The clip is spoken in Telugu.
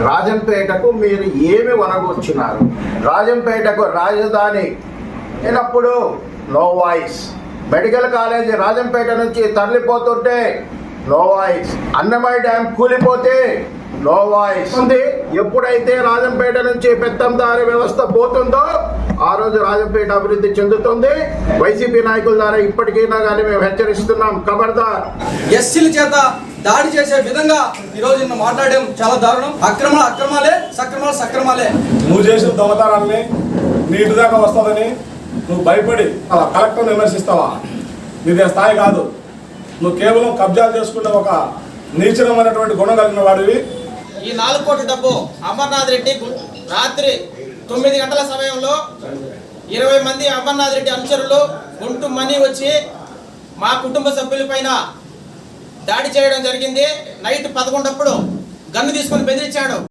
రాజంపేటకు మీరు ఏమి వనగొచ్చినారు? రాజంపేటకు రాజధాని అయినప్పుడు no voice. Medical college Rajampet నుంచి తరలిపోతుంటే నో వాయిస్. అన్నమయ్య డ్యామ్ కూలిపోతే నో వాయిస్ ఉంది. ఎప్పుడైతే రాజంపేట నుంచి పెత్తందారి వ్యవస్థ పోతుందో ఆ రోజు రాజంపేట అభివృద్ధి చెందుతుంది. వైసీపీ నాయకుల ద్వారా ఇప్పటికైనా కానీ మేము హెచ్చరిస్తున్నాం, ఖబర్దార్. ఎస్సీల చేత దాడి చేసే విధంగా ఈ రోజు నిన్న మాట్లాడడం చాలా దారుణం. అక్రమాలే, సక్రమాలే. నువ్వు చేసిన దొంగతనాన్ని నీటి దాకా వస్తుందని నువ్వు భయపడి అలా కలెక్టర్ విమర్శిస్తావా? నీదే స్థాయి కాదు. నువ్వు కేవలం కబ్జాలు చేసుకునే ఒక నీచమైనటువంటి గుణం కలిగిన వాడివి. ఈ 4 కోట్ల డబ్బు అమర్నాథ్ రెడ్డి రాత్రి 9 గంటల సమయంలో 20 మంది అమర్నాథ్ రెడ్డి అనుచరులు గుంటు మనీ వచ్చి మా కుటుంబ సభ్యులపైన దాడి చేయడం జరిగింది. నైట్ 11 గన్ను తీసుకొని బెదిరించాడు.